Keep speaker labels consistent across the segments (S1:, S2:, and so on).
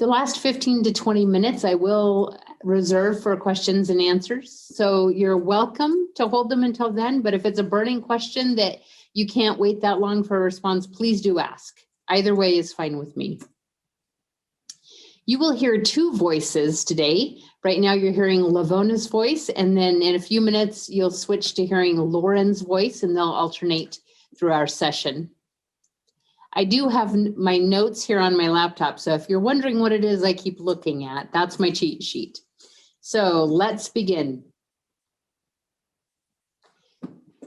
S1: The last 15 to 20 minutes I will reserve for questions and answers. So you're welcome to hold them until then, but if it's a burning question that you can't wait that long for a response, please do ask. Either way is fine with me. You will hear two voices today. Right now you're hearing Lavona's voice, and then in a few minutes you'll switch to hearing Lauren's voice, and they'll alternate through our session. I do have my notes here on my laptop, so if you're wondering what it is I keep looking at, that's my cheat sheet. So let's begin.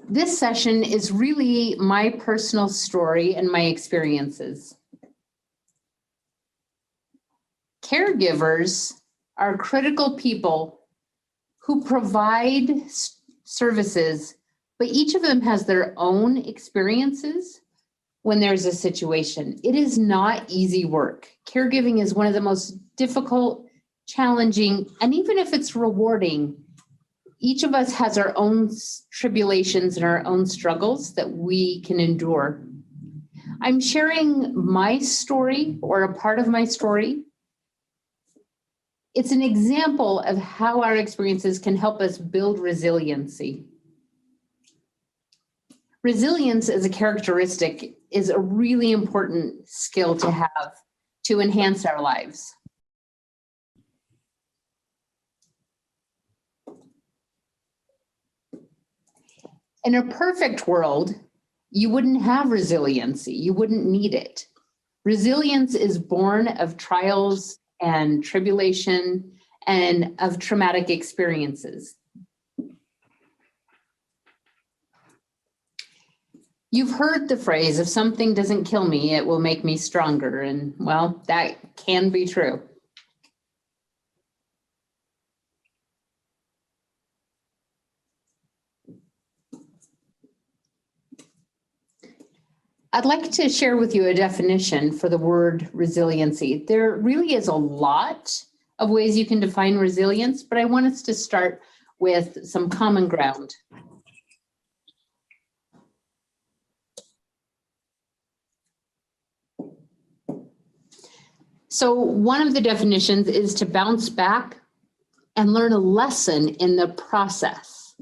S1: This session is really my personal story and my experiences. Caregivers are critical people who provide services, but each of them has their own experiences when there's a situation. It is not easy work. Caregiving is one of the most difficult, challenging, and even if it's rewarding, each of us has our own tribulations and our own struggles that we can endure. I'm sharing my story or a part of my story. It's an example of how our experiences can help us build resiliency. Resilience as a characteristic is a really important skill to have to enhance our lives. In a perfect world, you wouldn't have resiliency. You wouldn't need it. Resilience is born of trials and tribulation and of traumatic experiences. You've heard the phrase, if something doesn't kill me, it will make me stronger. And well, that can be true. I'd like to share with you a definition for the word resiliency. There really is a lot of ways you can define resilience, but I want us to start with some common ground. So one of the definitions is to bounce back and learn a lesson in the process.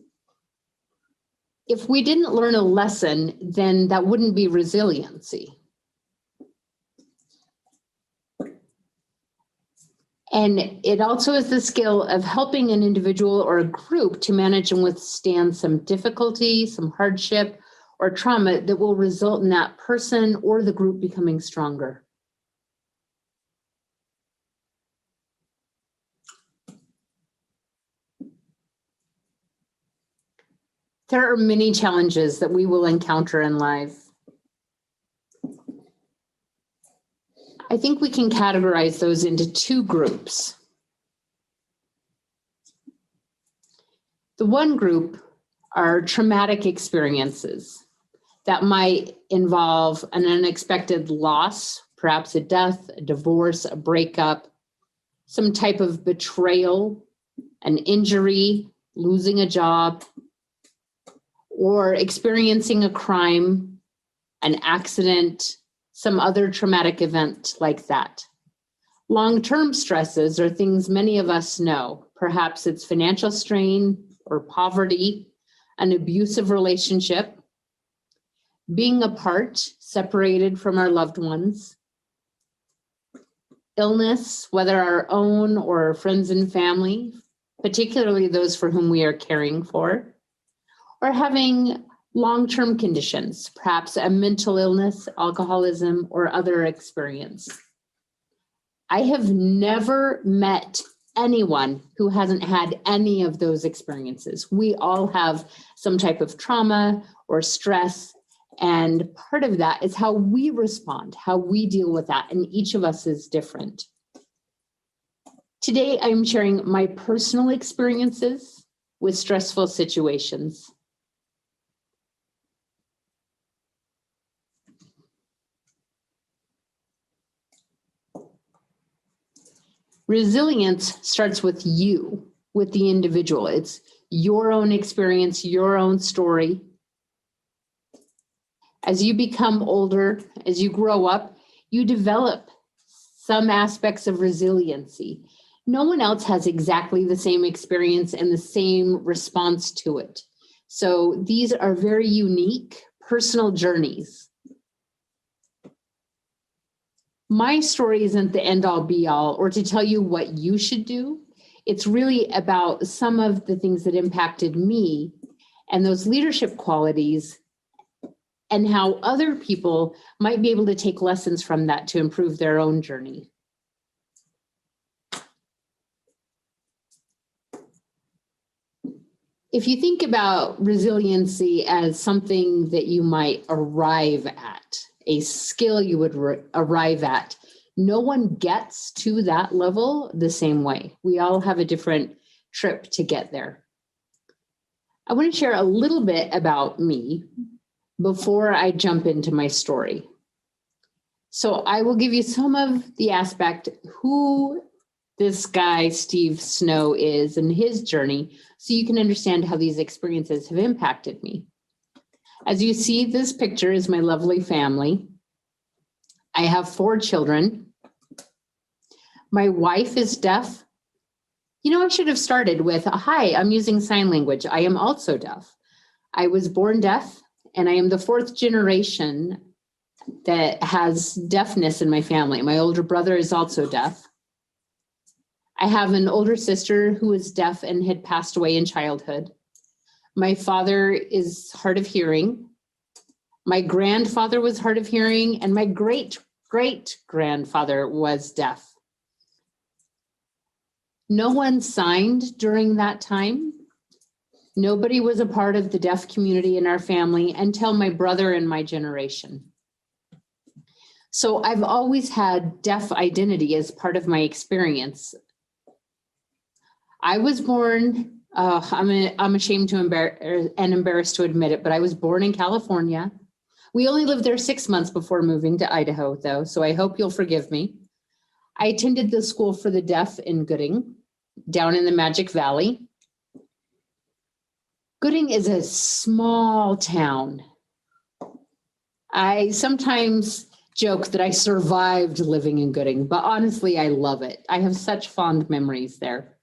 S1: If we didn't learn a lesson, then that wouldn't be resiliency. And it also is the skill of helping an individual or a group to manage and withstand some difficulty, some hardship, or trauma that will result in that person or the group becoming stronger. There are many challenges that we will encounter in life. I think we can categorize those into two groups. The one group are traumatic experiences that might involve an unexpected loss, perhaps a death, a divorce, a breakup, some type of betrayal, an injury, losing a job, or experiencing a crime, an accident, some other traumatic event like that. Long-term stresses are things many of us know. Perhaps it's financial strain or poverty, an abusive relationship, being apart, separated from our loved ones, illness, whether our own or friends and family, particularly those for whom we are caring for, or having long-term conditions, perhaps a mental illness, alcoholism, or other experience. I have never met anyone who hasn't had any of those experiences. We all have some type of trauma or stress, and part of that is how we respond, how we deal with that, and each of us is different. Today, I'm sharing my personal experiences with stressful situations. Resilience starts with you, with the individual. It's your own experience, your own story. As you become older, as you grow up, you develop some aspects of resiliency. No one else has exactly the same experience and the same response to it. So these are very unique personal journeys. My story isn't the end all be all or to tell you what you should do. It's really about some of the things that impacted me and those leadership qualities and how other people might be able to take lessons from that to improve their own journey. If you think about resiliency as something that you might arrive at, a skill you would arrive at, no one gets to that level the same way. We all have a different trip to get there. I want to share a little bit about me before I jump into my story. So I will give you some of the aspect who this guy, Steve Snow, is and his journey, so you can understand how these experiences have impacted me. As you see, this picture is my lovely family. I have 4 children. My wife is deaf. You know, I should have started with, hi, I'm using sign language. I am also deaf. I was born deaf, and I am the 4th generation that has deafness in my family. My older brother is also deaf. I have an older sister who was deaf and had passed away in childhood. My father is hard of hearing. My grandfather was hard of hearing, and my great-great-grandfather was deaf. No one signed during that time. Nobody was a part of the deaf community in our family until my brother and my generation. So I've always had deaf identity as part of my experience. I was born, I'm ashamed to embarrassed to admit it, but I was born in California. We only lived there 6 months before moving to Idaho, though, so I hope you'll forgive me. I attended the School for the Deaf in Gooding, down in the Magic Valley. Gooding is a small town. I sometimes joke that I survived living in Gooding, but honestly, I love it. I have such fond memories there.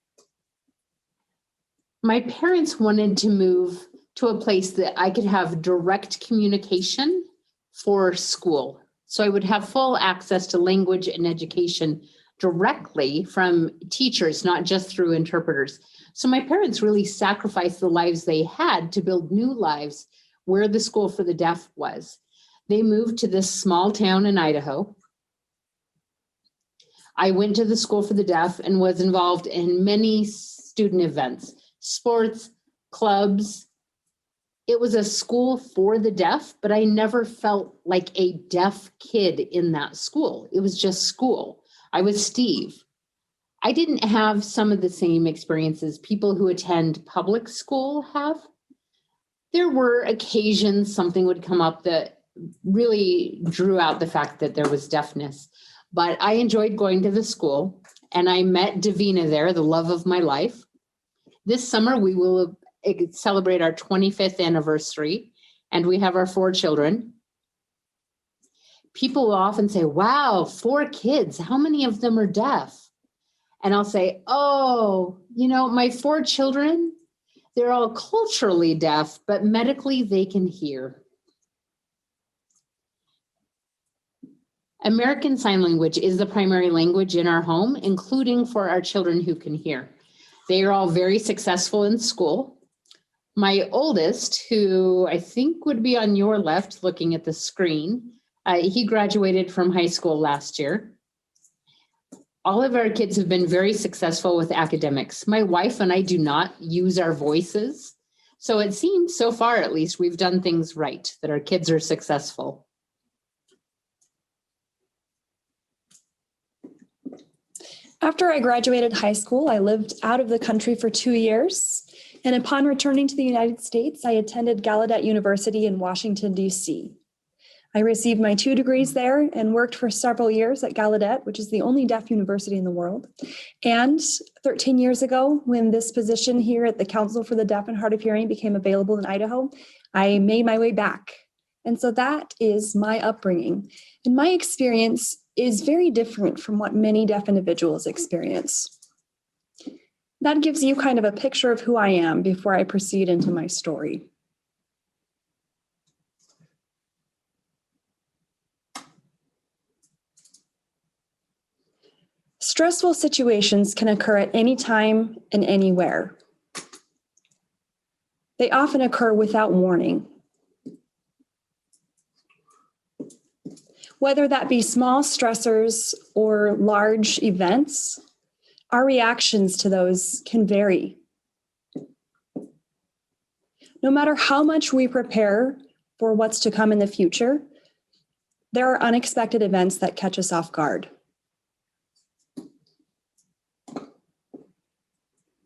S1: My parents wanted to move to a place that I could have direct communication for school. So I would have full access to language and education directly from teachers, not just through interpreters. So my parents really sacrificed the lives they had to build new lives where the School for the Deaf was. They moved to this small town in Idaho. I went to the School for the Deaf and was involved in many student events, sports, clubs. It was a school for the deaf, but I never felt like a deaf kid in that school. It was just school. I was Steve. I didn't have some of the same experiences people who attend public school have. There were occasions something would come up that really drew out the fact that there was deafness, but I enjoyed going to the school, and I met Davina there, the love of my life. This summer, we will celebrate our 25th anniversary, and we have our 4 children. People will often say, wow, 4 kids, how many of them are deaf? And I'll say, oh, you know, my 4 children, they're all culturally deaf, but medically they can hear. American Sign Language is the primary language in our home, including for our children who can hear. They are all very successful in school. My oldest, who I think would be on your left looking at the screen, he graduated from high school last year. All of our kids have been very successful with academics. My wife and I do not use our voices. So it seems, so far at least, we've done things right, that our kids are successful.
S2: After I graduated high school, I lived out of the country for 2 years. And upon returning to the United States, I attended Gallaudet University in Washington, D.C. I received my 2 degrees there and worked for several years at Gallaudet, which is the only deaf university in the world. And 13 years ago, when this position here at the Council for the Deaf and Hard of Hearing became available in Idaho, I made my way back. And so that is my upbringing. In my experience, is very different from what many deaf individuals experience. That gives you kind of a picture of who I am before I proceed into my story. Stressful situations can occur at any time and anywhere. They often occur without warning. Whether that be small stressors or large events, our reactions to those can vary. No matter how much we prepare for what's to come in the future, there are unexpected events that catch us off guard.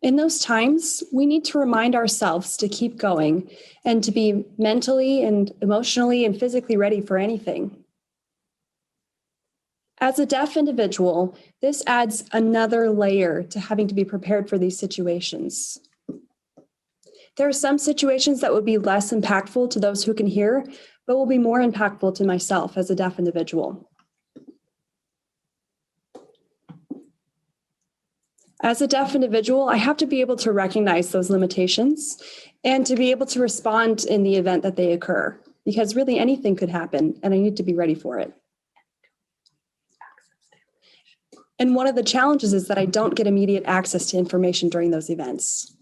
S2: In those times, we need to remind ourselves to keep going and to be mentally and emotionally and physically ready for anything. As a deaf individual, this adds another layer to having to be prepared for these situations. There are some situations that would be less impactful to those who can hear, but will be more impactful to myself as a deaf individual. As a deaf individual, I have to be able to recognize those limitations and to be able to respond in the event that they occur, because really anything could happen and I need to be ready for it. And one of the challenges is that I don't get immediate access to information during those events.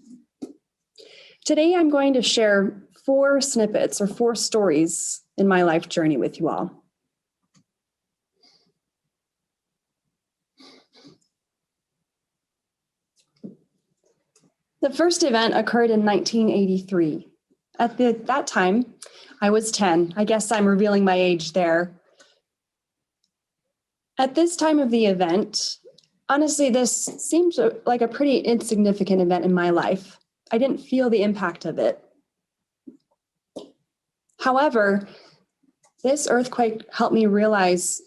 S2: Today, I'm going to share 4 snippets or 4 stories in my life journey with you all. The first event occurred in 1983. At that time, I was 10. I guess I'm revealing my age there. At this time of the event, honestly, this seemed like a pretty insignificant event in my life. I didn't feel the impact of it. However, this earthquake helped me realize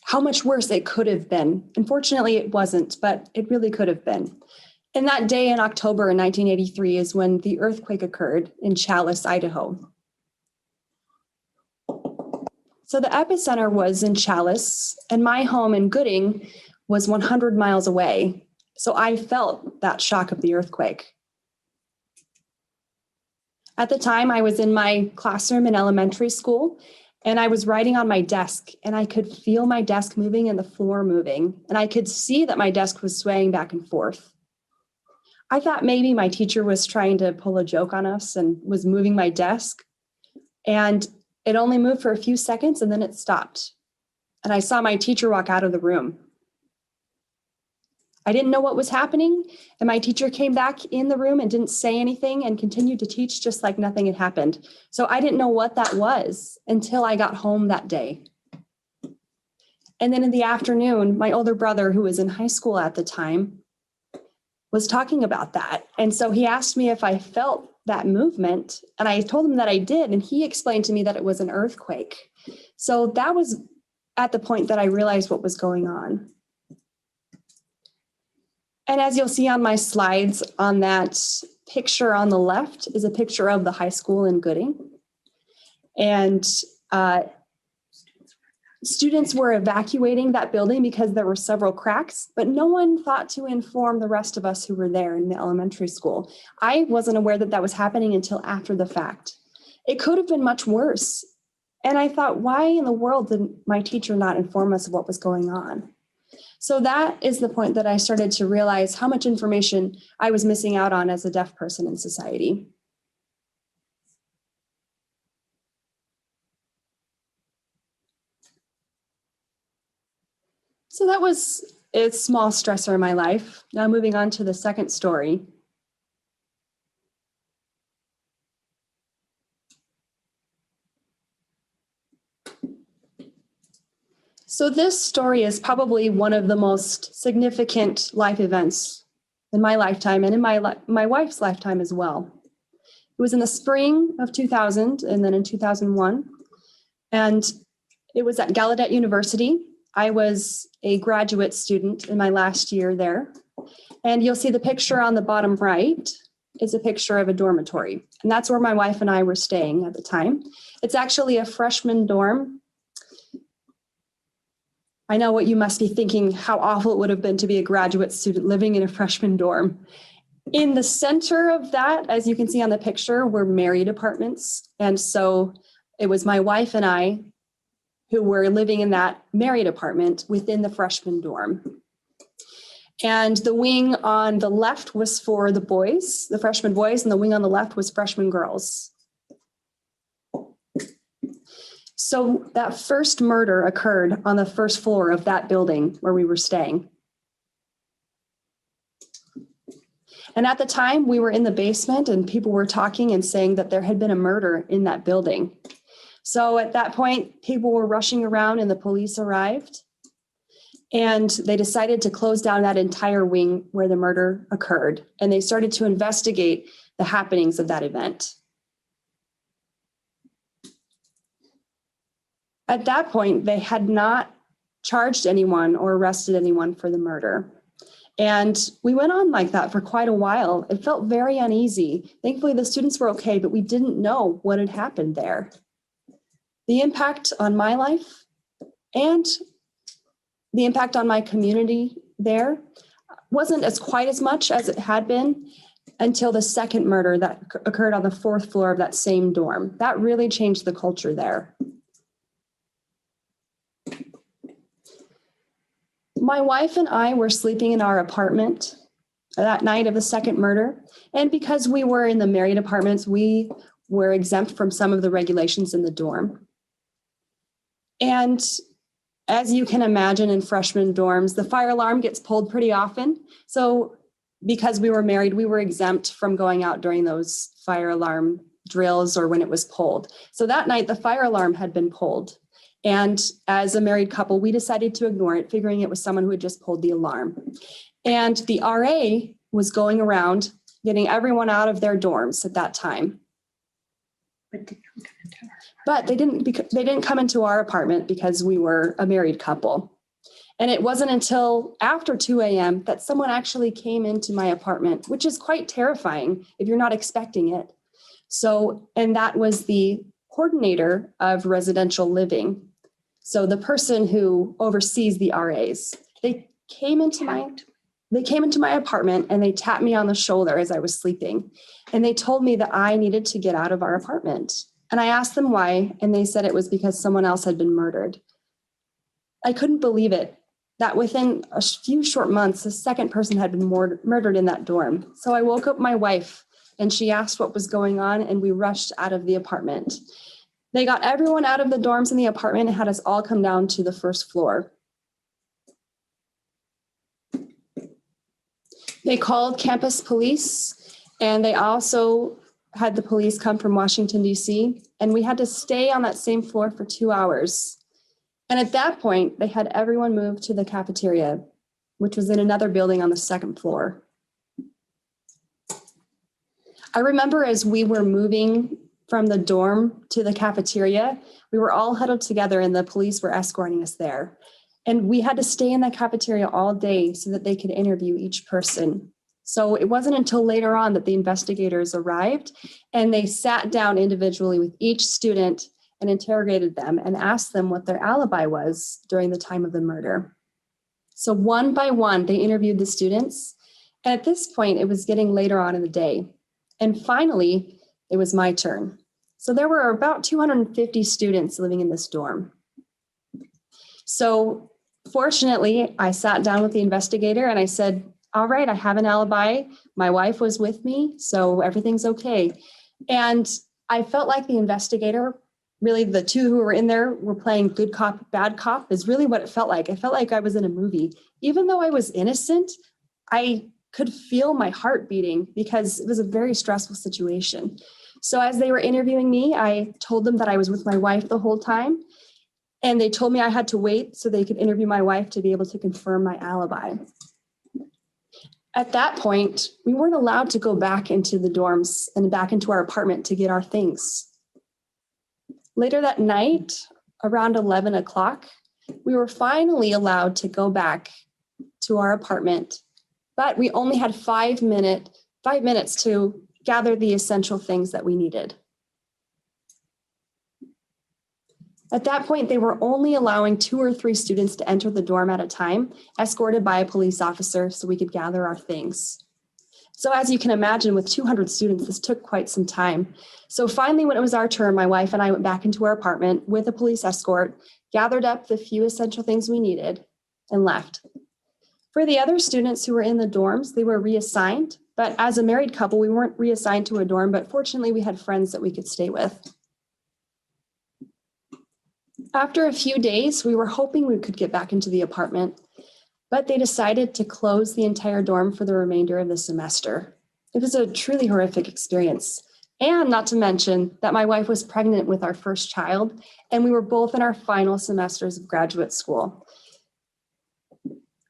S2: how much worse it could have been. Unfortunately, it wasn't, but it really could have been. And that day in October in 1983 is when the earthquake occurred in Challis, Idaho. So the epicenter was in Challis, and my home in Gooding was 100 miles away. So I felt that shock of the earthquake. At the time, I was in my classroom in elementary school, and I was writing on my desk, and I could feel my desk moving and the floor moving, and I could see that my desk was swaying back and forth. I thought maybe my teacher was trying to pull a joke on us and was moving my desk, and it only moved for a few seconds and then it stopped. And I saw my teacher walk out of the room. I didn't know what was happening, and my teacher came back in the room and didn't say anything and continued to teach just like nothing had happened. So I didn't know what that was until I got home that day. And then in the afternoon, my older brother, who was in high school at the time, was talking about that. And so he asked me if I felt that movement, and I told him that I did, and he explained to me that it was an earthquake. So that was at the point that I realized what was going on. And as you'll see on my slides, on that picture on the left is a picture of the high school in Gooding. And students were evacuating that building because there were several cracks, but no one thought to inform the rest of us who were there in the elementary school. I wasn't aware that that was happening until after the fact. It could have been much worse. And I thought, why in the world did my teacher not inform us of what was going on? So that is the point that I started to realize how much information I was missing out on as a deaf person in society. So that was a small stressor in my life. Now moving on to the second story. So this story is probably one of the most significant life events in my lifetime and in my wife's lifetime as well. It was in the spring of 2000 and then in 2001. And it was at Gallaudet University. I was a graduate student in my last year there. And you'll see the picture on the bottom right is a picture of a dormitory. And that's where my wife and I were staying at the time. It's actually a freshman dorm. I know what you must be thinking, how awful it would have been to be a graduate student living in a freshman dorm. In the center of that, as you can see on the picture, were married apartments. And so it was my wife and I who were living in that married apartment within the freshman dorm. And the wing on the left was for the boys, the freshman boys, and the wing on the left was freshman girls. So that first murder occurred on the first floor of that building where we were staying. And at the time, we were in the basement and people were talking and saying that there had been a murder in that building. So at that point, people were rushing around and the police arrived. And they decided to close down that entire wing where the murder occurred. And they started to investigate the happenings of that event. At that point, they had not charged anyone or arrested anyone for the murder. And we went on like that for quite a while. It felt very uneasy. Thankfully, the students were okay, but we didn't know what had happened there. The impact on my life and the impact on my community there wasn't as quite as much as it had been until the second murder that occurred on the fourth floor of that same dorm. That really changed the culture there. My wife and I were sleeping in our apartment that night of the second murder. And because we were in the married apartments, we were exempt from some of the regulations in the dorm. And as you can imagine, in freshman dorms, the fire alarm gets pulled pretty often. So because we were married, we were exempt from going out during those fire alarm drills or when it was pulled. So that night, the fire alarm had been pulled. And as a married couple, we decided to ignore it, figuring it was someone who had just pulled the alarm. And the RA was going around getting everyone out of their dorms at that time. But they didn't come into our apartment because we were a married couple. And it wasn't until after 2 a.m. that someone actually came into my apartment, which is quite terrifying if you're not expecting it. So, and that was the coordinator of residential living. So the person who oversees the RAs, they came into my apartment and they tapped me on the shoulder as I was sleeping. And they told me that I needed to get out of our apartment. And I asked them why, and they said it was because someone else had been murdered. I couldn't believe it, that within a few short months, a second person had been murdered in that dorm. So I woke up my wife and she asked what was going on, and we rushed out of the apartment. They got everyone out of the dorms in the apartment and had us all come down to the first floor. They called campus police, and they also had the police come from Washington, D.C., and we had to stay on that same floor for 2 hours. And at that point, they had everyone move to the cafeteria, which was in another building on the second floor. I remember as we were moving from the dorm to the cafeteria, we were all huddled together and the police were escorting us there. And we had to stay in that cafeteria all day so that they could interview each person. So it wasn't until later on that the investigators arrived and they sat down individually with each student and interrogated them and asked them what their alibi was during the time of the murder. So one by one, they interviewed the students. And at this point, it was getting later on in the day. And finally, it was my turn. So there were about 250 students living in this dorm. So fortunately, I sat down with the investigator and I said, all right, I have an alibi. My wife was with me, so everything's okay. And I felt like the investigator, really the two who were in there were playing good cop, bad cop is really what it felt like. I felt like I was in a movie. Even though I was innocent, I could feel my heart beating because it was a very stressful situation. So as they were interviewing me, I told them that I was with my wife the whole time. And they told me I had to wait so they could interview my wife to be able to confirm my alibi. At that point, we weren't allowed to go back into the dorms and back into our apartment to get our things. Later that night, around 11 o'clock, we were finally allowed to go back to our apartment, but we only had 5 minutes to gather the essential things that we needed. At that point, they were only allowing 2 or 3 students to enter the dorm at a time, escorted by a police officer so we could gather our things. So as you can imagine, with 200 students, this took quite some time. So finally, when it was our turn, my wife and I went back into our apartment with a police escort, gathered up the few essential things we needed, and left. For the other students who were in the dorms, they were reassigned. But as a married couple, we weren't reassigned to a dorm, but fortunately, we had friends that we could stay with. After a few days, we were hoping we could get back into the apartment, but they decided to close the entire dorm for the remainder of the semester. It was a truly horrific experience. And not to mention that my wife was pregnant with our first child, and we were both in our final semesters of graduate school.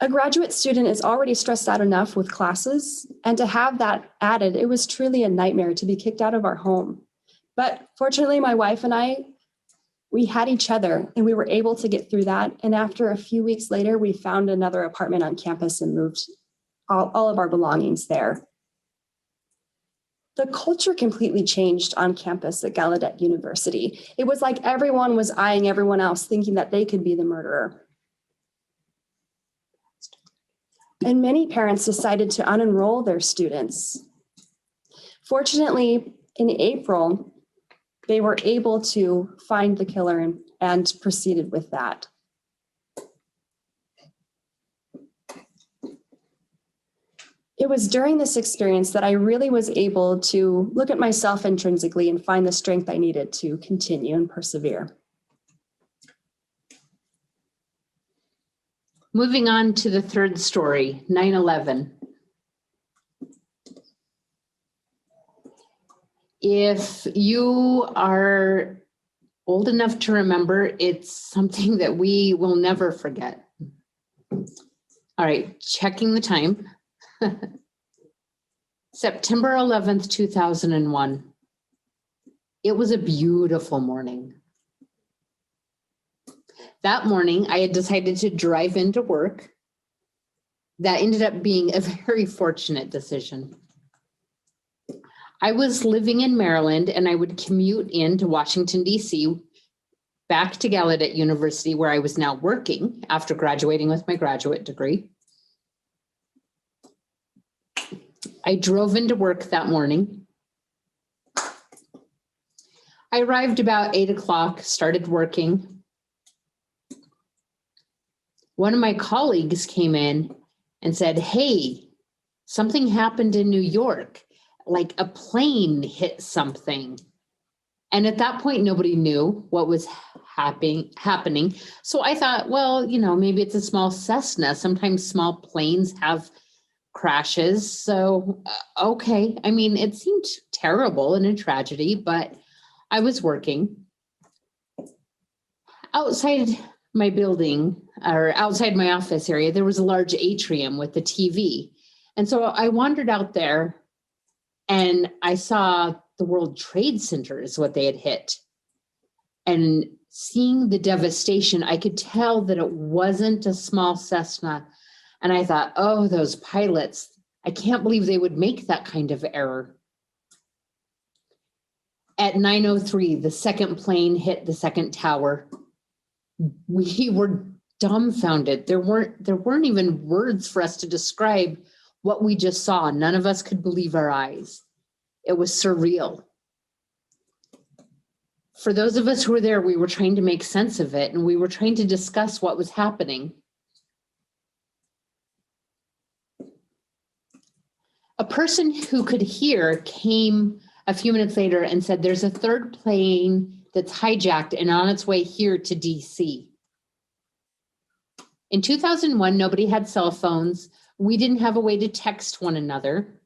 S2: A graduate student is already stressed out enough with classes, and to have that added, it was truly a nightmare to be kicked out of our home. But fortunately, my wife and I, we had each other and we were able to get through that. And after a few weeks later, we found another apartment on campus and moved all of our belongings there. The culture completely changed on campus at Gallaudet University. It was like everyone was eyeing everyone else, thinking that they could be the murderer. And many parents decided to unenroll their students. Fortunately, in April, they were able to find the killer and proceeded with that. It was during this experience that I really was able to look at myself intrinsically and find the strength I needed to continue and persevere.
S1: Moving on to the third story, 9/11. If you are old enough to remember, it's something that we will never forget. All right, checking the time. September 11th, 2001. It was a beautiful morning. That morning, I had decided to drive into work. That ended up being a very fortunate decision. I was living in Maryland and I would commute into Washington, D.C., back to Gallaudet University, where I was now working after graduating with my graduate degree. I drove into work that morning. I arrived about 8 o'clock, started working. One of my colleagues came in and said, "Hey, something happened in New York, like a plane hit something." And at that point, nobody knew what was happening. So I thought, well, maybe it's a small Cessna. Sometimes small planes have crashes. So, okay. I mean, it seemed terrible and a tragedy, but I was working. Outside my building, or outside my office area, there was a large atrium with the TV. And so I wandered out there and I saw the World Trade Center is what they had hit. And seeing the devastation, I could tell that it wasn't a small Cessna. And I thought, oh, those pilots, I can't believe they would make that kind of error. At 9:03, the second plane hit the second tower. We were dumbfounded. There weren't even words for us to describe what we just saw. None of us could believe our eyes. It was surreal. For those of us who were there, we were trying to make sense of it, and we were trying to discuss what was happening. A person who could hear came a few minutes later and said, "There's a third plane that's hijacked and on its way here to DC." In 2001, nobody had cell phones. We didn't have a way to text one another.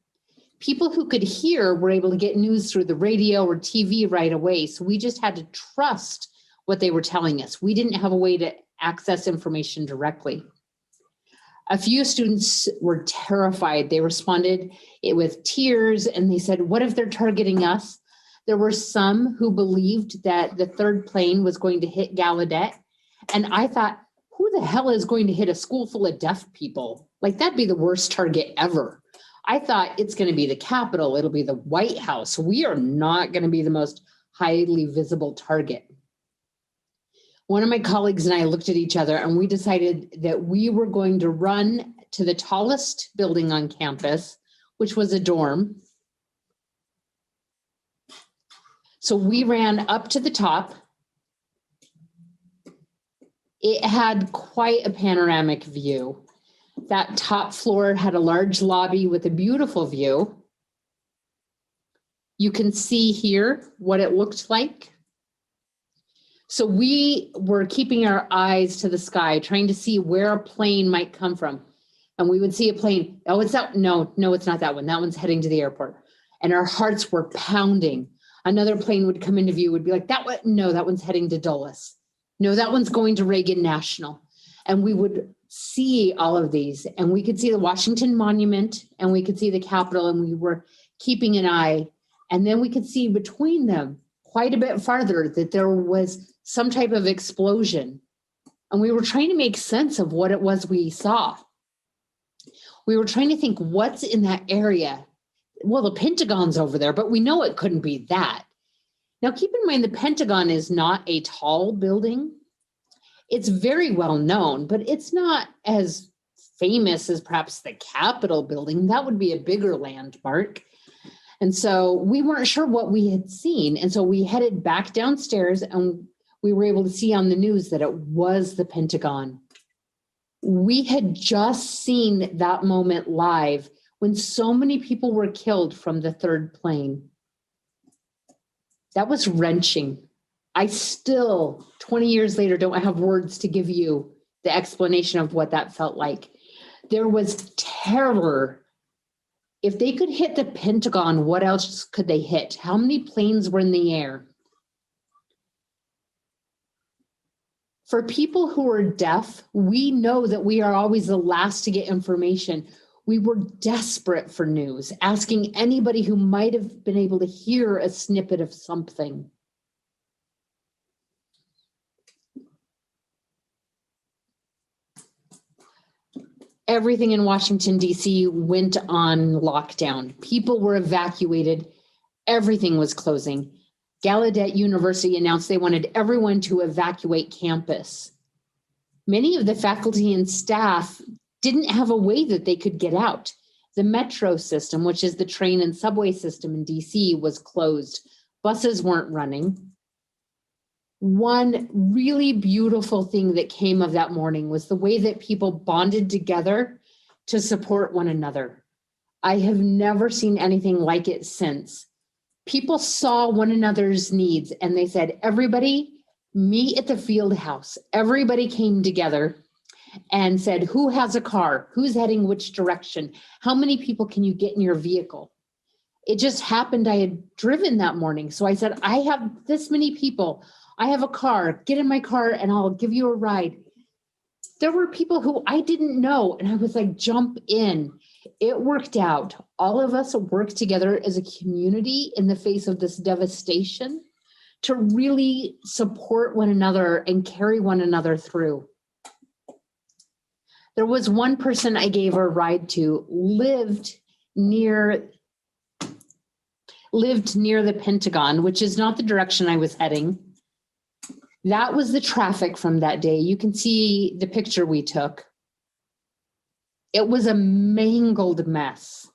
S1: People who could hear were able to get news through the radio or TV right away. So we just had to trust what they were telling us. We didn't have a way to access information directly. A few students were terrified. They responded with tears and they said, "What if they're targeting us?" There were some who believed that the third plane was going to hit Gallaudet. And I thought, who the hell is going to hit a school full of deaf people? Like, that'd be the worst target ever. I thought it's going to be the Capitol. It'll be the White House. We are not going to be the most highly visible target. One of my colleagues and I looked at each other and we decided that we were going to run to the tallest building on campus, which was a dorm. So we ran up to the top. It had quite a panoramic view. That top floor had a large lobby with a beautiful view. You can see here what it looked like. So we were keeping our eyes to the sky, trying to see where a plane might come from. And we would see a plane. Oh, it's that. No, it's not that one. That one's heading to the airport. And our hearts were pounding. Another plane would come into view, would be like, that one. No, that one's heading to Dulles. No, that one's going to Reagan National. And we would see all of these. And we could see the Washington Monument and we could see the Capitol, and we were keeping an eye. And then we could see between them quite a bit farther that there was some type of explosion. And we were trying to make sense of what it was we saw. We were trying to think, what's in that area? Well, the Pentagon's over there, but we know it couldn't be that. Now, keep in mind, the Pentagon is not a tall building. It's very well known, but it's not as famous as perhaps the Capitol building. That would be a bigger landmark. And so we weren't sure what we had seen. And so we headed back downstairs and we were able to see on the news that it was the Pentagon. We had just seen that moment live when so many people were killed from the third plane. That was wrenching. I still, 20 years later, don't have words to give you the explanation of what that felt like. There was terror. If they could hit the Pentagon, what else could they hit? How many planes were in the air? For people who are deaf, we know that we are always the last to get information. We were desperate for news, asking anybody who might have been able to hear a snippet of something. Everything in Washington, D.C. went on lockdown. People were evacuated. Everything was closing. Gallaudet University announced they wanted everyone to evacuate campus. Many of the faculty and staff didn't have a way that they could get out. The metro system, which is the train and subway system in DC, was closed. Buses weren't running. One really beautiful thing that came of that morning was the way that people bonded together to support one another. I have never seen anything like it since. People saw one another's needs and they said, everybody meet at the field house. Everybody came together and said, who has a car? Who's heading which direction? How many people can you get in your vehicle? It just happened I had driven that morning. So I said, I have this many people. I have a car. Get in my car and I'll give you a ride. There were people who I didn't know. And I was like, jump in. It worked out. All of us worked together as a community in the face of this devastation to really support one another and carry one another through. There was one person I gave a ride to, lived near the Pentagon, which is not the direction I was heading. That was the traffic from that day. You can see the picture we took. It was a mangled mess.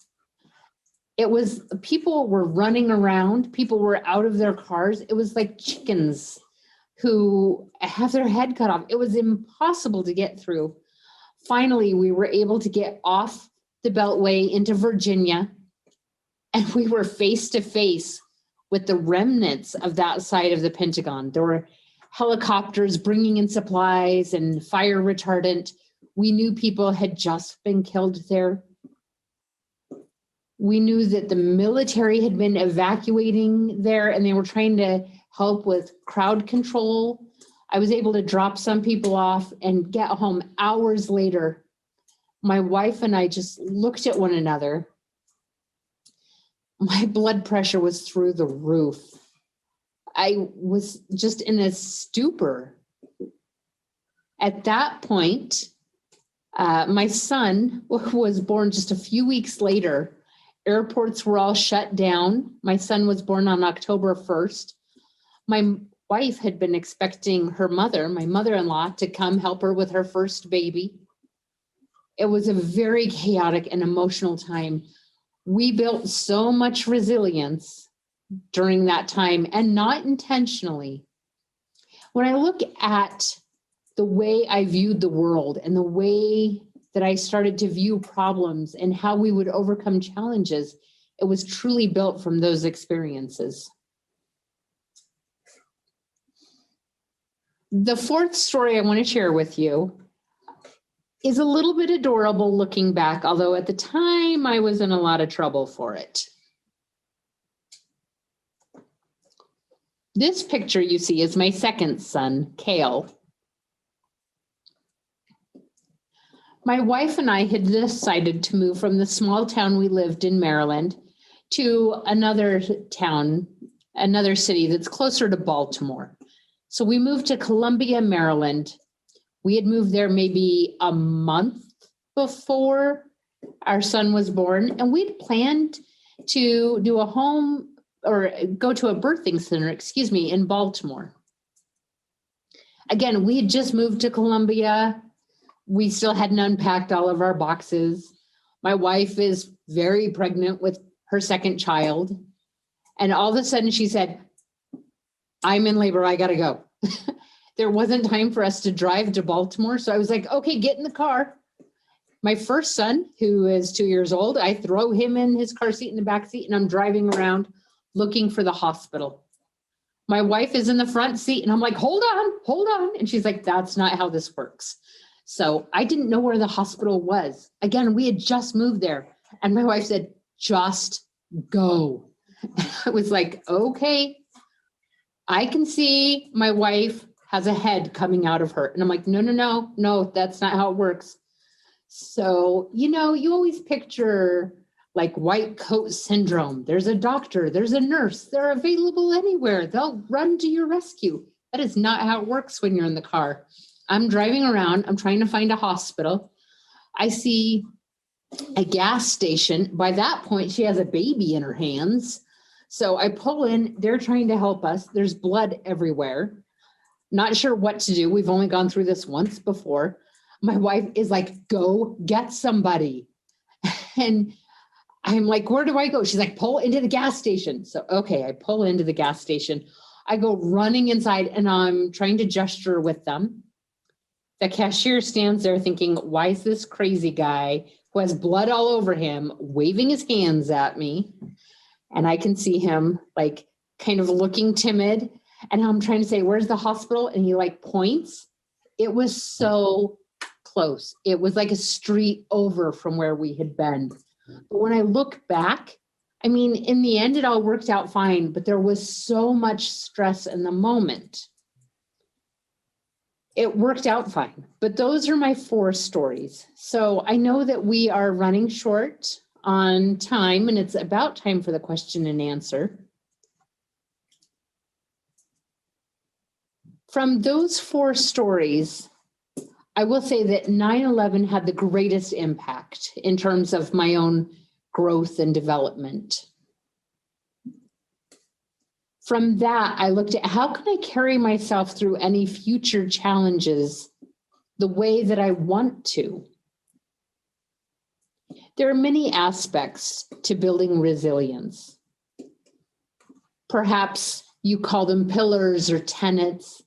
S1: People were running around. People were out of their cars. It was like chickens who have their head cut off. It was impossible to get through. Finally, we were able to get off the Beltway into Virginia, and we were face to face with the remnants of that side of the Pentagon. There were helicopters bringing in supplies and fire retardant. We knew people had just been killed there. We knew that the military had been evacuating there and they were trying to help with crowd control. I was able to drop some people off and get home hours later. My wife and I just looked at one another. My blood pressure was through the roof. I was just in a stupor. At that point, my son was born just a few weeks later. Airports were all shut down. My son was born on October 1st. My wife had been expecting her mother, my mother-in-law, to come help her with her first baby. It was a very chaotic and emotional time. We built so much resilience during that time, and not intentionally. When I look at the way I viewed the world and the way that I started to view problems and how we would overcome challenges, it was truly built from those experiences. The fourth story I want to share with you is a little bit adorable looking back, although at the time I was in a lot of trouble for it. This picture you see is my second son, Kale. My wife and I had decided to move from the small town we lived in, Maryland, to another town, another city that's closer to Baltimore. So we moved to Columbia, Maryland. We had moved there maybe a month before our son was born, and we'd planned to do a home or go to a birthing center, in Baltimore. Again, we had just moved to Columbia. We still hadn't unpacked all of our boxes. My wife is very pregnant with her second child. And all of a sudden she said, I'm in labor, I gotta go. There wasn't time for us to drive to Baltimore. So I was like, okay, get in the car. My first son, who is 2 years old, I throw him in his car seat in the back seat, and I'm driving around looking for the hospital. My wife is in the front seat, and I'm like, hold on. And she's like, that's not how this works. So I didn't know where the hospital was. Again, we had just moved there. And my wife said, just go. I was like, okay. I can see my wife has a head coming out of her. And I'm like, no, that's not how it works. So, you always picture like white coat syndrome. There's a doctor, there's a nurse, they're available anywhere. They'll run to your rescue. That is not how it works when you're in the car. I'm driving around, I'm trying to find a hospital. I see a gas station. By that point, she has a baby in her hands. So I pull in, they're trying to help us. There's blood everywhere. Not sure what to do. We've only gone through this once before. My wife is like, go get somebody. And I'm like, where do I go? She's like, pull into the gas station. So, okay, I pull into the gas station. I go running inside and I'm trying to gesture with them. The cashier stands there thinking, why is this crazy guy who has blood all over him waving his hands at me? And I can see him like kind of looking timid. And I'm trying to say, where's the hospital? And he like points. It was so close. It was like a street over from where we had been. But when I look back, I mean, in the end, it all worked out fine, but there was so much stress in the moment. It worked out fine, but those are my 4 stories. So I know that we are running short on time, and it's about time for the question and answer. From those 4 stories, I will say that 9/11 had the greatest impact in terms of my own growth and development. From that, I looked at how can I carry myself through any future challenges the way that I want to. There are many aspects to building resilience. Perhaps you call them pillars or tenets.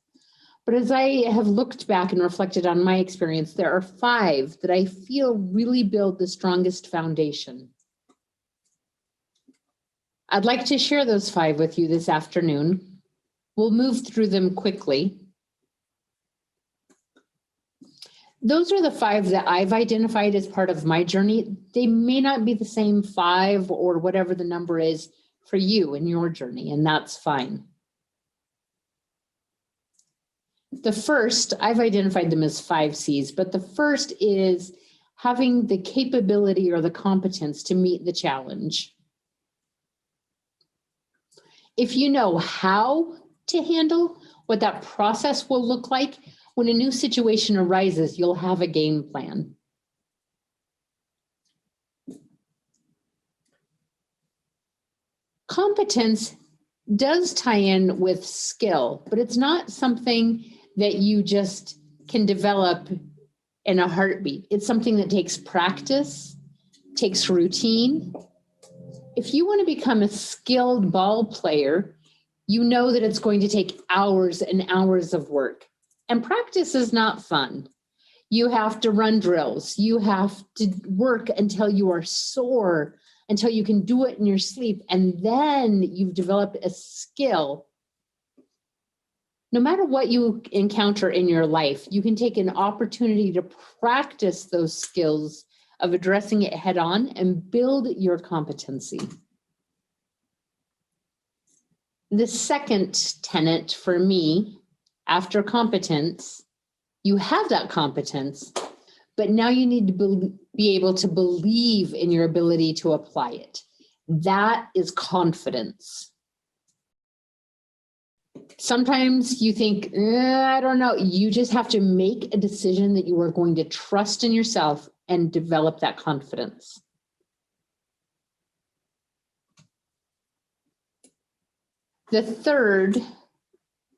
S1: But as I have looked back and reflected on my experience, there are 5 that I feel really build the strongest foundation. I'd like to share those 5 with you this afternoon. We'll move through them quickly. Those are the 5 that I've identified as part of my journey. They may not be the same 5 or whatever the number is for you in your journey, and that's fine. The first, I've identified them as 5 C's, but the first is having the capability or the competence to meet the challenge. If you know how to handle what that process will look like, when a new situation arises, you'll have a game plan. Competence does tie in with skill, but it's not something that you just can develop in a heartbeat. It's something that takes practice, takes routine. If you want to become a skilled ball player, you know that it's going to take hours and hours of work. And practice is not fun. You have to run drills. You have to work until you are sore, until you can do it in your sleep. And then you've developed a skill. No matter what you encounter in your life, you can take an opportunity to practice those skills of addressing it head on and build your competency. The second tenet for me, after competence, you have that competence, but now you need to be able to believe in your ability to apply it. That is confidence. Sometimes you think, I don't know. You just have to make a decision that you are going to trust in yourself and develop that confidence. The third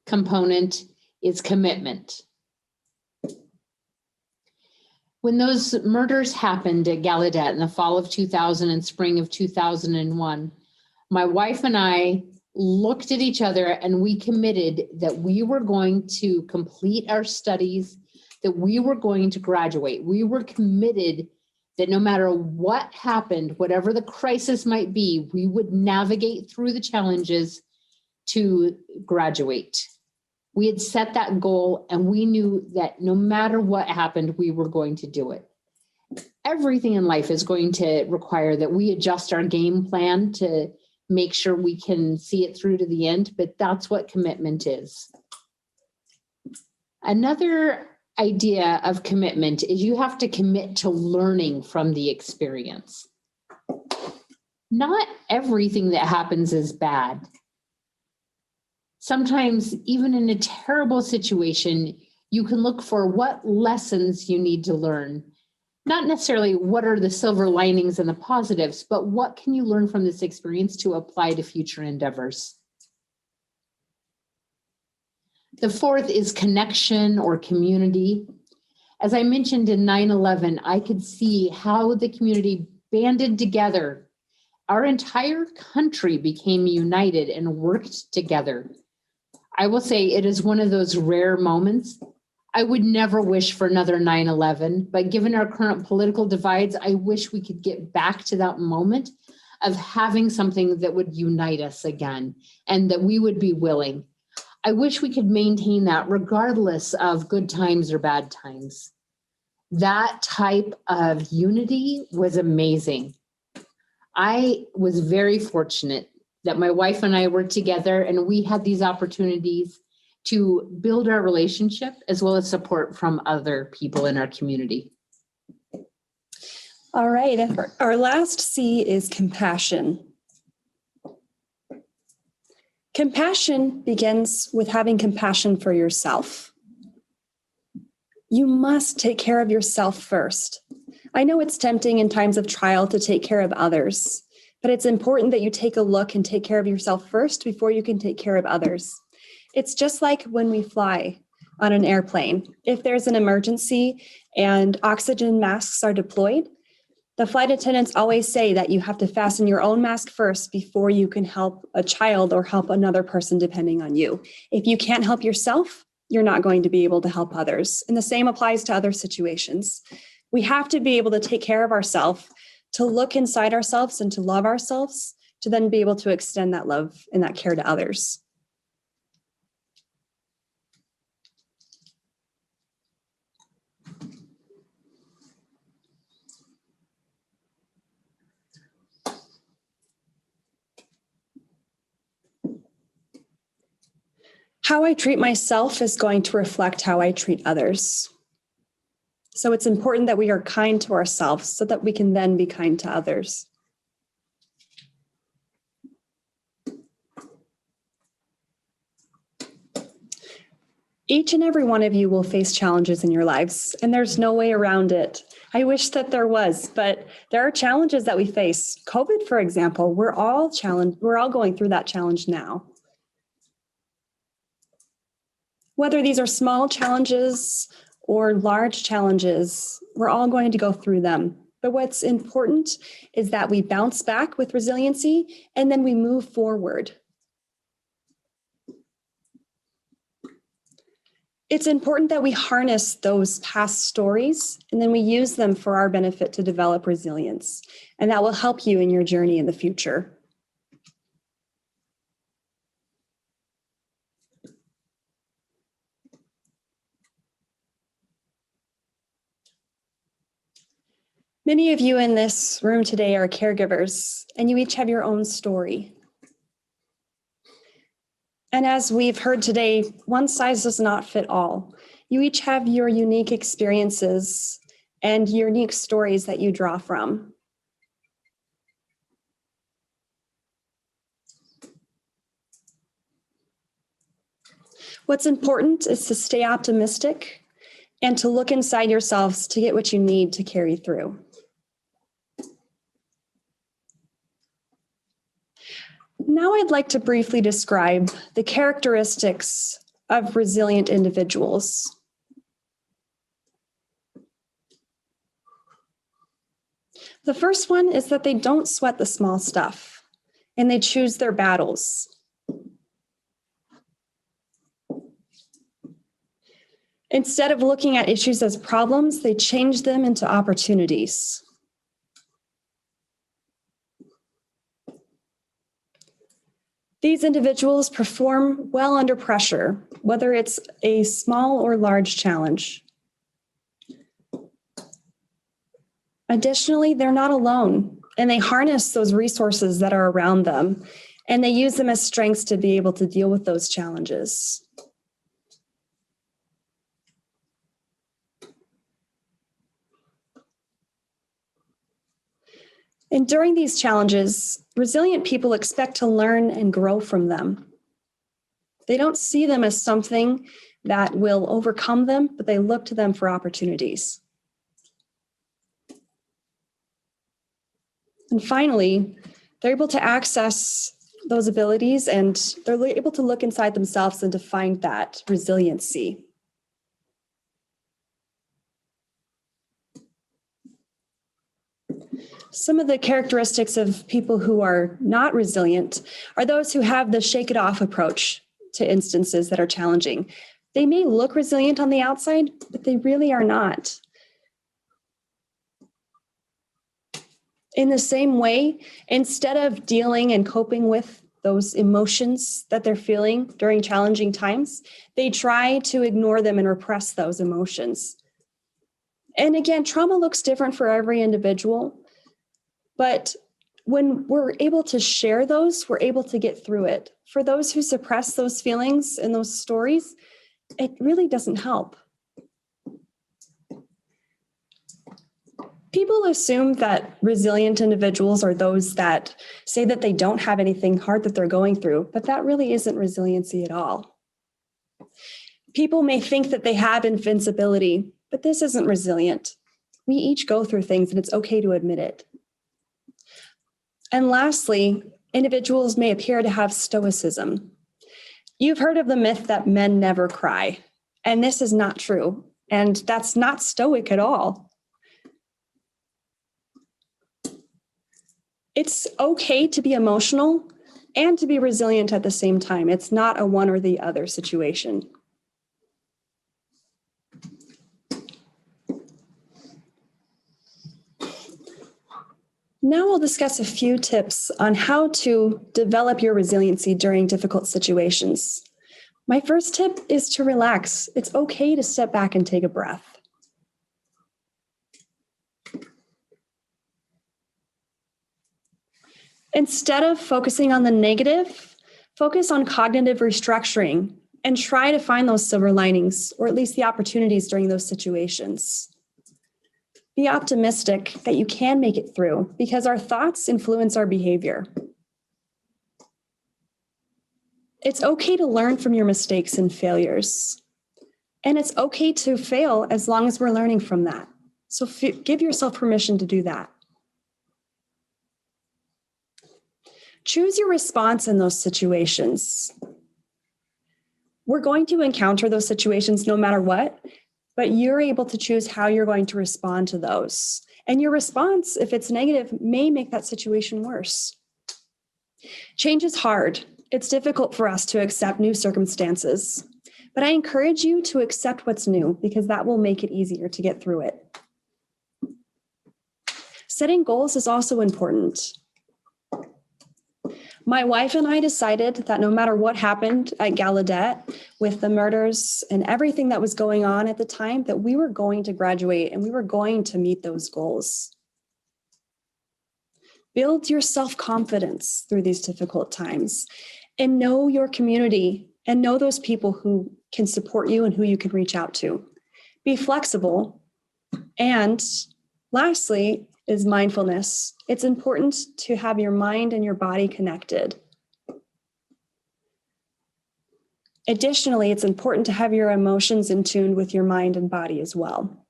S1: component is commitment. When those murders happened at Gallaudet in the fall of 2000 and spring of 2001, my wife and I looked at each other and we committed that we were going to complete our studies, that we were going to graduate. We were committed that no matter what happened, whatever the crisis might be, we would navigate through the challenges to graduate. We had set that goal and we knew that no matter what happened, we were going to do it. Everything in life is going to require that we adjust our game plan to make sure we can see it through to the end, but that's what commitment is. Another idea of commitment is you have to commit to learning from the experience. Not everything that happens is bad. Sometimes, even in a terrible situation, you can look for what lessons you need to learn. Not necessarily what are the silver linings and the positives, but what can you learn from this experience to apply to future endeavors? The fourth is connection or community. As I mentioned in 9/11, I could see how the community banded together. Our entire country became united and worked together. I will say it is one of those rare moments. I would never wish for another 9/11, but given our current political divides, I wish we could get back to that moment of having something that would unite us again and that we would be willing. I wish we could maintain that regardless of good times or bad times. That type of unity was amazing. I was very fortunate that my wife and I were together and we had these opportunities to build our relationship as well as support from other people in our community.
S2: All right, our last C is compassion. Compassion begins with having compassion for yourself. You must take care of yourself first. I know it's tempting in times of trial to take care of others, but it's important that you take a look and take care of yourself first before you can take care of others. It's just like when we fly on an airplane. If there's an emergency and oxygen masks are deployed, the flight attendants always say that you have to fasten your own mask first before you can help a child or help another person depending on you. If you can't help yourself, you're not going to be able to help others. And the same applies to other situations. We have to be able to take care of ourselves, to look inside ourselves and to love ourselves, to then be able to extend that love and that care to others. How I treat myself is going to reflect how I treat others. So it's important that we are kind to ourselves so that we can then be kind to others. Each and every one of you will face challenges in your lives, and there's no way around it. I wish that there was, but there are challenges that we face. COVID, for example, we're all going through that challenge now. Whether these are small challenges or large challenges, we're all going to go through them. But what's important is that we bounce back with resiliency and then we move forward. It's important that we harness those past stories and then we use them for our benefit to develop resilience. And that will help you in your journey in the future. Many of you in this room today are caregivers, and you each have your own story. And as we've heard today, one size does not fit all. You each have your unique experiences and unique stories that you draw from. What's important is to stay optimistic and to look inside yourselves to get what you need to carry through. Now I'd like to briefly describe the characteristics of resilient individuals. The first one is that they don't sweat the small stuff and they choose their battles. Instead of looking at issues as problems, they change them into opportunities. These individuals perform well under pressure, whether it's a small or large challenge. Additionally, they're not alone, and they harness those resources that are around them, and they use them as strengths to be able to deal with those challenges. And during these challenges, resilient people expect to learn and grow from them. They don't see them as something that will overcome them, but they look to them for opportunities. And finally, they're able to access those abilities and they're able to look inside themselves and to find that resiliency. Some of the characteristics of people who are not resilient are those who have the shake it off approach to instances that are challenging. They may look resilient on the outside, but they really are not. In the same way, instead of dealing and coping with those emotions that they're feeling during challenging times, they try to ignore them and repress those emotions. And again, trauma looks different for every individual. But when we're able to share those, we're able to get through it. For those who suppress those feelings and those stories, it really doesn't help. People assume that resilient individuals are those that say that they don't have anything hard that they're going through, but that really isn't resiliency at all. People may think that they have invincibility, but this isn't resilient. We each go through things, and it's okay to admit it. And lastly, individuals may appear to have stoicism. You've heard of the myth that men never cry, and this is not true, and that's not stoic at all. It's okay to be emotional and to be resilient at the same time. It's not a one or the other situation. Now we'll discuss a few tips on how to develop your resiliency during difficult situations. My first tip is to relax. It's okay to step back and take a breath. Instead of focusing on the negative, focus on cognitive restructuring and try to find those silver linings, or at least the opportunities during those situations. Be optimistic that you can make it through because our thoughts influence our behavior. It's okay to learn from your mistakes and failures. And it's okay to fail as long as we're learning from that. So give yourself permission to do that. Choose your response in those situations. We're going to encounter those situations no matter what, but you're able to choose how you're going to respond to those. And your response, if it's negative, may make that situation worse. Change is hard. It's difficult for us to accept new circumstances, but I encourage you to accept what's new because that will make it easier to get through it. Setting goals is also important. My wife and I decided that no matter what happened at Gallaudet with the murders and everything that was going on at the time, that we were going to graduate and we were going to meet those goals. Build your self-confidence through these difficult times and know your community and know those people who can support you and who you can reach out to. Be flexible. And lastly, is mindfulness. It's important to have your mind and your body connected. Additionally, it's important to have your emotions in tune with your mind and body as well.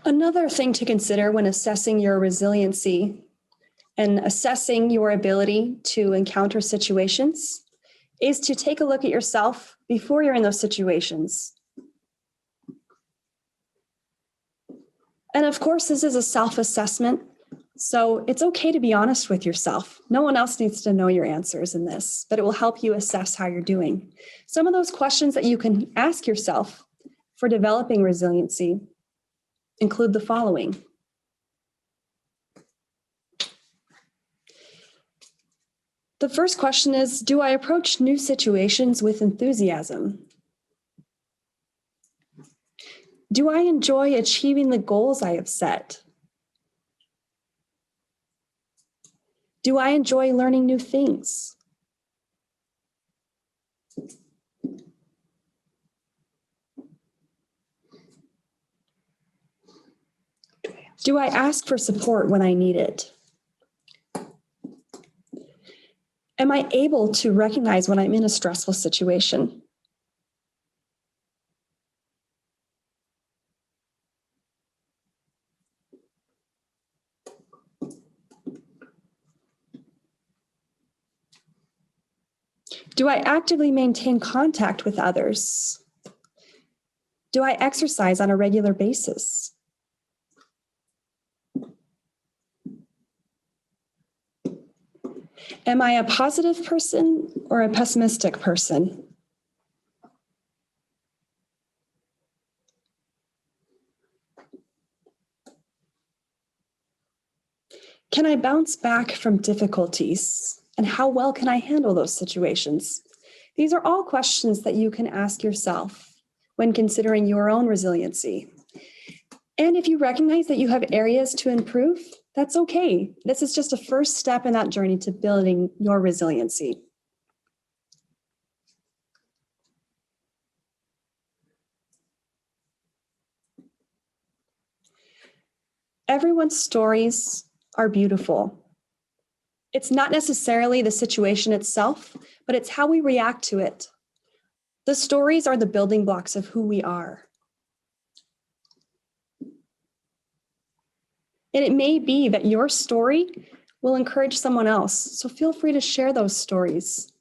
S2: Another thing to consider when assessing your resiliency and assessing your ability to encounter situations is to take a look at yourself before you're in those situations. And of course, this is a self-assessment, so it's okay to be honest with yourself. No one else needs to know your answers in this, but it will help you assess how you're doing. Some of those questions that you can ask yourself for developing resiliency include the following. The first question is, do I approach new situations with enthusiasm? Do I enjoy achieving the goals I have set? Do I enjoy learning new things? Do I ask for support when I need it? Am I able to recognize when I'm in a stressful situation? Do I actively maintain contact with others? Do I exercise on a regular basis? Am I a positive person or a pessimistic person? Can I bounce back from difficulties? And how well can I handle those situations? These are all questions that you can ask yourself when considering your own resiliency. And if you recognize that you have areas to improve, that's okay. This is just a first step in that journey to building your resiliency. Everyone's stories are beautiful. It's not necessarily the situation itself, but it's how we react to it. The stories are the building blocks of who we are. And it may be that your story will encourage someone else, so feel free to share those stories.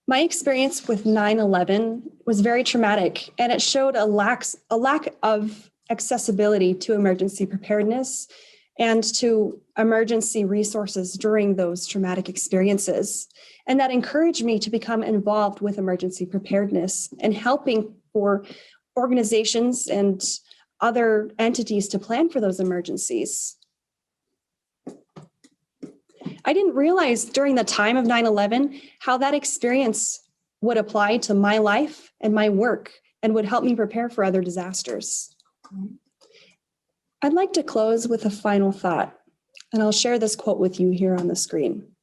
S2: My experience with 9/11 was very traumatic, and it showed a lack of accessibility to emergency preparedness and to emergency resources during those traumatic experiences. And that encouraged me to become involved with emergency preparedness and helping for organizations and other entities to plan for those emergencies. I didn't realize during the time of 9/11 how that experience would apply to my life and my work and would help me prepare for other disasters. I'd like to close with a final thought, and I'll share this quote with you here on the screen.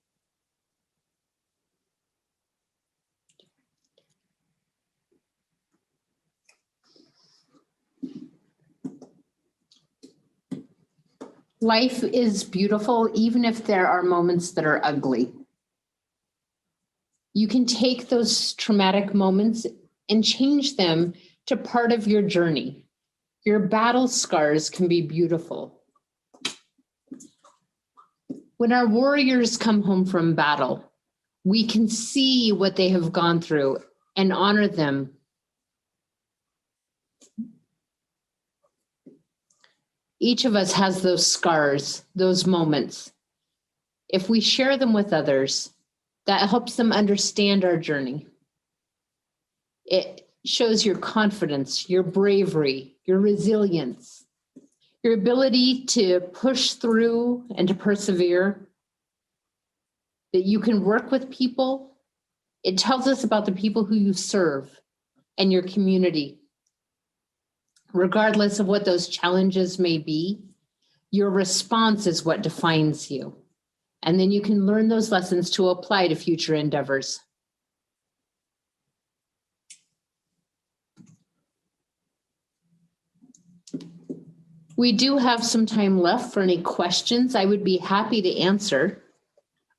S1: Life is beautiful, even if there are moments that are ugly. You can take those traumatic moments and change them to part of your journey. Your battle scars can be beautiful. When our warriors come home from battle, we can see what they have gone through and honor them. Each of us has those scars, those moments. If we share them with others, that helps them understand our journey. It shows your confidence, your bravery, your resilience, your ability to push through and to persevere, that you can work with people. It tells us about the people who you serve and your community. Regardless of what those challenges may be, your response is what defines you. And then you can learn those lessons to apply to future endeavors. We do have some time left for any questions. I would be happy to answer.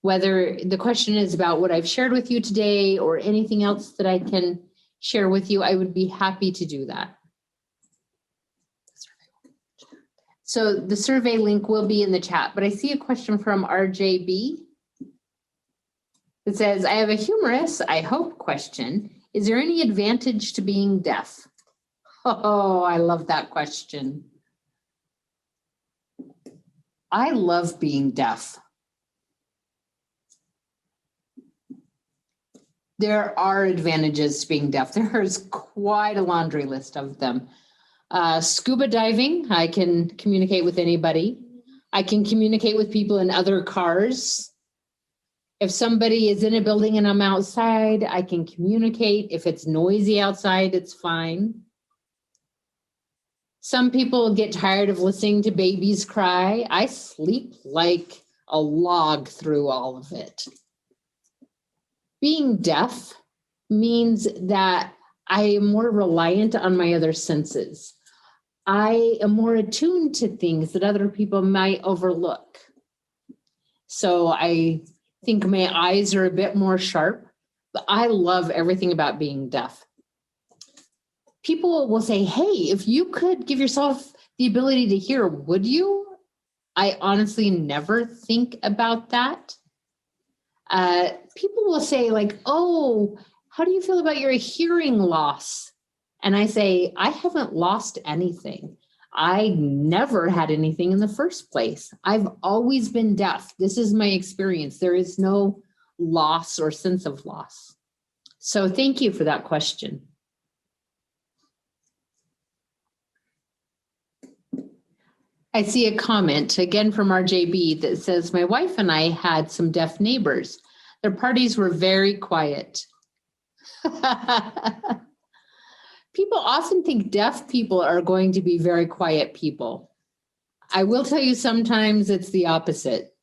S1: Whether the question is about what I've shared with you today or anything else that I can share with you, I would be happy to do that. So the survey link will be in the chat, but I see a question from RJB. It says, I have a humorous, I hope, question. Is there any advantage to being deaf? Oh, I love that question. I love being deaf. There are advantages to being deaf. There's quite a laundry list of them. Scuba diving, I can communicate with anybody. I can communicate with people in other cars. If somebody is in a building and I'm outside, I can communicate. If it's noisy outside, it's fine. Some people get tired of listening to babies cry. I sleep like a log through all of it. Being deaf means that I am more reliant on my other senses. I am more attuned to things that other people might overlook. So I think my eyes are a bit more sharp, but I love everything about being deaf. People will say, hey, if you could give yourself the ability to hear, would you? I honestly never think about that. People will say like, oh, how do you feel about your hearing loss? And I say, I haven't lost anything. I never had anything in the first place. I've always been deaf. This is my experience. There is no loss or sense of loss. So thank you for that question. I see a comment again from RJB that says, my wife and I had some deaf neighbors. Their parties were very quiet. People often think deaf people are going to be very quiet people. I will tell you sometimes it's the opposite.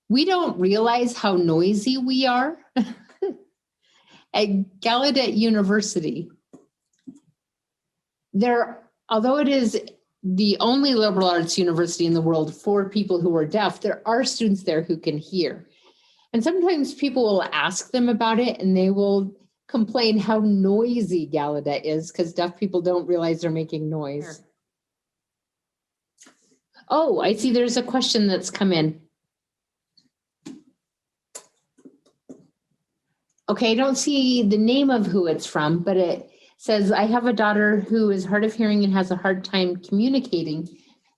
S1: We don't realize how noisy we are. At Gallaudet University, although it is the only liberal arts university in the world for people who are deaf, there are students there who can hear. And sometimes people will ask them about it and they will complain how noisy Gallaudet is because deaf people don't realize they're making noise. Sure. Oh, I see there's a question that's come in. Okay, I don't see the name of who it's from, but it says, I have a daughter who is hard of hearing and has a hard time communicating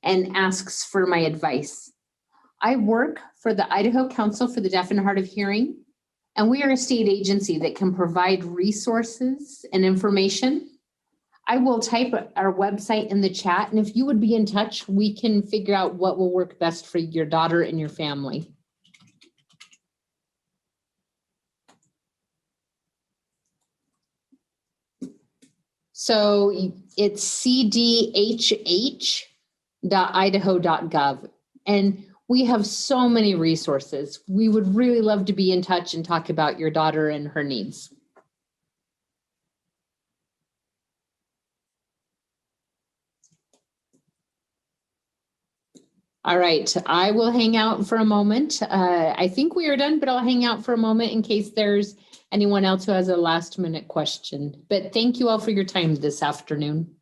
S1: and asks for my advice. I work for the Idaho Council for the Deaf and Hard of Hearing, and we are a state agency that can provide resources and information. I will type our website in the chat, and if you would be in touch, we can figure out what will work best for your daughter and your family. So it's cdhh.idaho.gov. And we have so many resources. We would really love to be in touch and talk about your daughter and her needs. All right, I will hang out for a moment. I think we are done, but I'll hang out for a moment in case there's anyone else who has a last minute question. But thank you all for your time this afternoon.